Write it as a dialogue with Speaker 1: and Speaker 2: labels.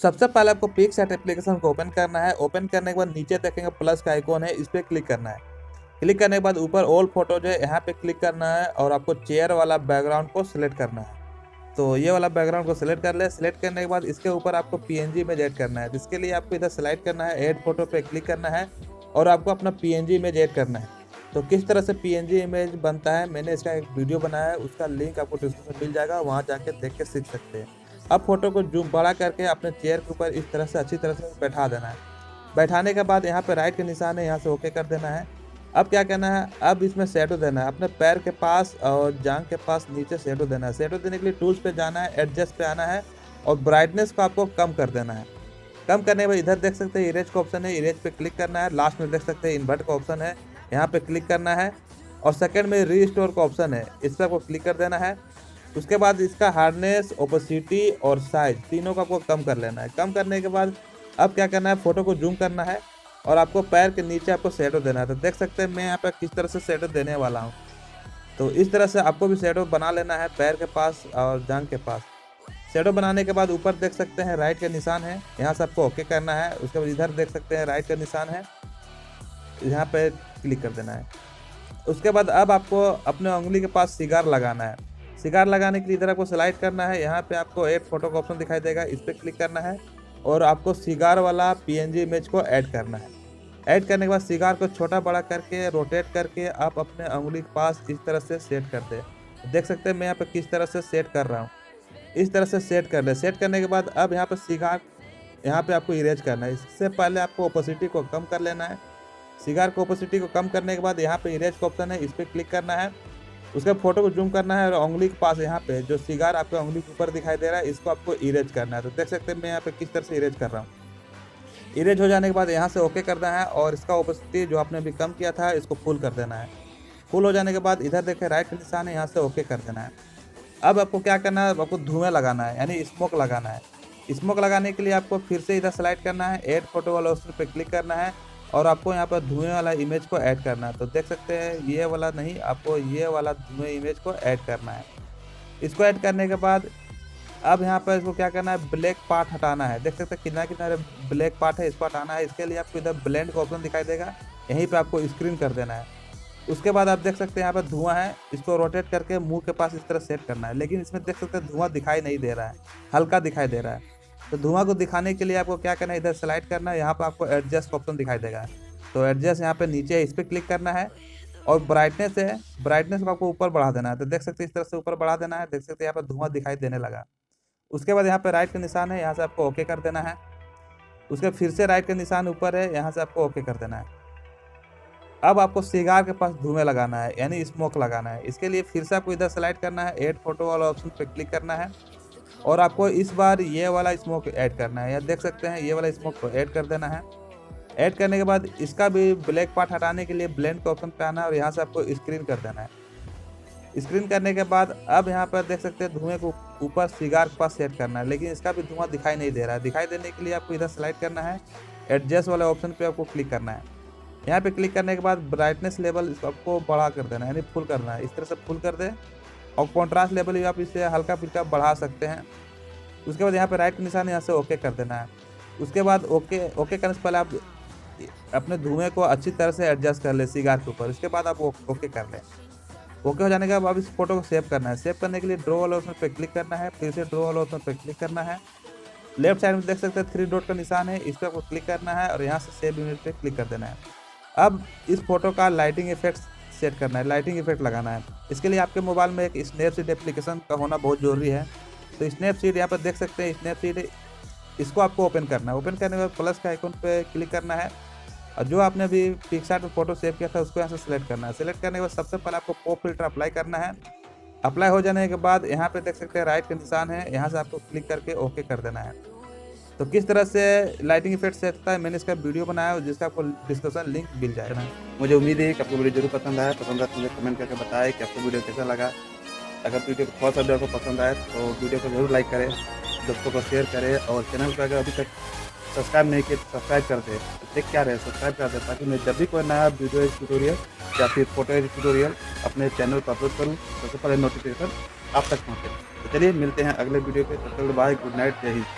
Speaker 1: सबसे पहले आपको पिक्सार्ट एप्लीकेशन को ओपन करना है। ओपन करने के बाद नीचे देखेंगे प्लस का आइकॉन है, इस पर क्लिक करना है। क्लिक करने के बाद ऊपर ऑल फोटो जो है यहाँ पे क्लिक करना है और आपको चेयर वाला बैकग्राउंड को सिलेक्ट करना है। तो ये वाला बैकग्राउंड को सिलेक्ट कर ले। सिलेक्ट करने के बाद इसके ऊपर आपको पीएनजी इमेज ऐड करना है, जिसके लिए आपको इधर सिलेक्ट करना है, ऐड फोटो पे क्लिक करना है और आपको अपना पीएनजी इमेज ऐड करना है। तो किस तरह से पीएनजी इमेज बनता है मैंने इसका एक वीडियो बनाया है, उसका लिंक आपको डिस्क्रिप्शन में मिल जाएगा, वहाँ जाके देख के सीख सकते हैं। अब फोटो को जूम बड़ा करके अपने चेयर के ऊपर इस तरह से अच्छी तरह से बैठा देना है। बैठाने के बाद यहाँ पे राइट के निशान है, यहाँ से ओके कर देना है। अब क्या करना है, अब इसमें शेडो देना है, अपने पैर के पास और जांघ के पास नीचे शेडो देना है। शेडो देने के लिए टूल्स पे जाना है, एडजस्ट पे आना है और ब्राइटनेस को आपको कम कर देना है। कम करने के बाद इधर देख सकते हैं इरेज का ऑप्शन है, इरेज पे क्लिक करना है। लास्ट में देख सकते हैं इन्वर्ट का ऑप्शन है, यहाँ पे क्लिक करना है और सेकंड में रीस्टोर का ऑप्शन है, इस पर आपको क्लिक कर देना है। उसके बाद इसका हार्डनेस, ओपेसिटी और साइज तीनों को आपको कम कर लेना है। कम करने के बाद अब क्या करना है, फोटो को जूम करना है और आपको पैर के नीचे आपको शेडो देना है। तो देख सकते हैं मैं यहाँ पे किस तरह से शेडो देने वाला हूँ। तो इस तरह से आपको भी शेडो बना लेना है पैर के पास और जांघ के पास। शेडो बनाने के बाद ऊपर देख सकते हैं राइट का निशान है, यहाँ से आपको ओके करना है। उसके बाद इधर देख सकते हैं राइट का निशान है, यहाँ पे क्लिक कर देना है। उसके बाद अब आपको अपने उंगली के पास सिगार लगाना है। सिगार लगाने के लिए इधर आपको स्लाइड करना है, यहाँ पे आपको ऐड फोटो का ऑप्शन दिखाई देगा, इस पर क्लिक करना है और आपको सिगार वाला पीएनजी इमेज को ऐड करना है। ऐड करने के बाद सिगार को छोटा बड़ा करके रोटेट करके आप अपने उंगली के पास इस तरह से सेट कर दे। देख सकते हैं मैं यहाँ पे किस तरह से सेट कर रहा हूँ, इस तरह से सेट कर ले। सेट करने के बाद अब यहाँ पे सिगार यहाँ पे आपको इरेज करना है। इससे पहले आपको ओपेसिटी को कम कर लेना है। सिगार को ओपेसिटी को कम करने के बाद यहाँ पे इरेज का ऑप्शन है, इस पर क्लिक करना है। उसके फोटो को जूम करना है और उंगली के पास यहाँ पे जो सिगार आपके उंगली के ऊपर दिखाई दे रहा है, इसको आपको इरेज करना है। तो देख सकते हैं मैं यहाँ पे किस तरह से इरेज कर रहा हूँ। इरेज हो जाने के बाद यहाँ से ओके करना है और इसका ओपेसिटी जो आपने अभी कम किया था इसको फुल कर देना है। फुल हो जाने के बाद इधर देखें राइट का निशान है, यहाँ से ओके कर देना है। अब आपको क्या करना है, आपको धुआं लगाना है, यानी स्मोक लगाना है। स्मोक लगाने के लिए आपको फिर से इधर स्लाइड करना है, ऐड फोटो वाला ऑप्शन पे क्लिक करना है और आपको यहाँ पर धुएं वाला इमेज को ऐड करना है। तो देख सकते हैं ये वाला नहीं, आपको ये वाला धुएं इमेज को ऐड करना है। इसको ऐड करने के बाद अब यहाँ पर इसको क्या करना है, ब्लैक पार्ट हटाना है। देख सकते हैं कितना कितना ब्लैक पार्ट है, इसको हटाना है। इसके लिए आपको इधर ब्लेंड का ऑप्शन दिखाई देगा, यहीं पे आपको स्क्रीन कर देना है। उसके बाद आप देख सकते हैं यहाँ पर धुआं है, इसको रोटेट करके मुंह के पास इस तरह सेट करना है। लेकिन इसमें देख सकते हैं धुआं दिखाई नहीं दे रहा है, हल्का दिखाई दे रहा है। तो धुआं को दिखाने के लिए आपको क्या करना है, इधर स्लाइड करना है, यहाँ पर आपको एडजस्ट का ऑप्शन दिखाई देगा। तो एडजस्ट यहाँ पे नीचे है, इस पर क्लिक करना है और ब्राइटनेस है, ब्राइटनेस को आपको ऊपर बढ़ा देना है। तो देख सकते हैं इस तरह से ऊपर बढ़ा देना है। देख सकते हैं यहाँ पर धुआं दिखाई देने लगा। उसके बाद यहाँ पे राइट का निशान है, यहाँ से आपको ओके कर देना है। उसके फिर से राइट का निशान ऊपर है, यहाँ से आपको ओके कर देना है। अब आपको सिगार के पास धुएं लगाना है, यानी स्मोक लगाना है। इसके लिए फिर से आपको इधर स्लाइड करना है, ऐड फोटो वाला ऑप्शन पे क्लिक करना है और आपको इस बार ये वाला स्मोक ऐड करना है। यहाँ देख सकते हैं ये वाला स्मोक को ऐड कर देना है। ऐड करने के बाद इसका भी ब्लैक पार्ट हटाने के लिए ब्लेंड का ऑप्शन पे आना है और यहाँ से आपको स्क्रीन कर देना है। स्क्रीन करने के बाद अब यहाँ पर देख सकते हैं धुएं को ऊपर सिगार के पास सेट करना है, लेकिन इसका भी धुआं दिखाई नहीं दे रहा है। दिखाई देने के लिए आपको इधर स्लाइड करना है, एडजस्ट वाले ऑप्शन पे आपको क्लिक करना है। यहाँ पे क्लिक करने के बाद ब्राइटनेस लेवल इसको आपको बड़ा कर देना है, यानी फुल करना है। इस तरह से फुल कर दे और कॉन्ट्रास्ट लेवल भी आप इससे हल्का फुल्का बढ़ा सकते हैं। उसके बाद यहाँ पे राइट का निशान, यहाँ से ओके कर देना है। उसके बाद ओके करने से पहले आप अपने धुएं को अच्छी तरह से एडजस्ट कर ले सिगार के ऊपर। उसके बाद आप ओके कर लें। ओके हो जाने के बाद अब इस फोटो को सेव करना है। सेव करने के लिए ड्रॉ वाले ऑप्शन पे क्लिक करना है, फिर से ड्रॉ वाले ऑप्शन पे क्लिक करना है। लेफ्ट साइड में देख सकते हैं 3 डॉट का निशान है, इस पर आपको क्लिक करना है और यहाँ से सेव इमेज पे क्लिक कर देना है। अब इस फोटो का लाइटिंग इफेक्ट सेट करना है, लाइटिंग इफेक्ट लगाना है। इसके लिए आपके मोबाइल में एक स्नैपसीड एप्लीकेशन का होना बहुत ज़रूरी है। तो स्नैपसीड यहाँ पर देख सकते हैं, स्नैपसीड इसको आपको ओपन करना है। ओपन करने के बाद प्लस का आइकन पे क्लिक करना है और जो आपने अभी पिक्सार्ट में फोटो सेव किया था उसको यहाँ से सिलेक्ट करना है। सिलेक्ट करने के बाद सबसे पहले आपको पॉप फिल्टर अप्लाई करना है। अप्लाई हो जाने के बाद यहाँ पे देख सकते हैं राइट का निशान है, यहाँ से आपको क्लिक करके ओके कर देना है। तो किस तरह से लाइटिंग इफेक्ट सेट होता है मैंने इसका वीडियो बनाया है, जिसका आपको डिस्क्रिप्शन लिंक मिल जाएगा।
Speaker 2: मुझे उम्मीद है कि आपको वीडियो जरूर पसंद आया। पसंद आया तो मुझे कमेंट करके बताएं कि आपको वीडियो कैसा लगा। अगर वीडियो को थोड़ा सा भी आपको पसंद आए तो वीडियो को जरूर लाइक करें, दोस्तों को शेयर करें और चैनल को अगर अभी तक सब्सक्राइब नहीं किए तो सब्सक्राइब कर दें। देख क्या रहे सब्सक्राइब कर दें, ताकि मैं जब भी कोई नया वीडियो ट्यूटोरियल या फिर फोटो ट्यूटोरियल अपने चैनल पर अपलोड करूँ सबसे पहले नोटिफिकेशन आप तक पहुँचे। तो चलिए मिलते हैं अगले वीडियो पे। तब तक बाय, गुड नाइट, जय हिंद।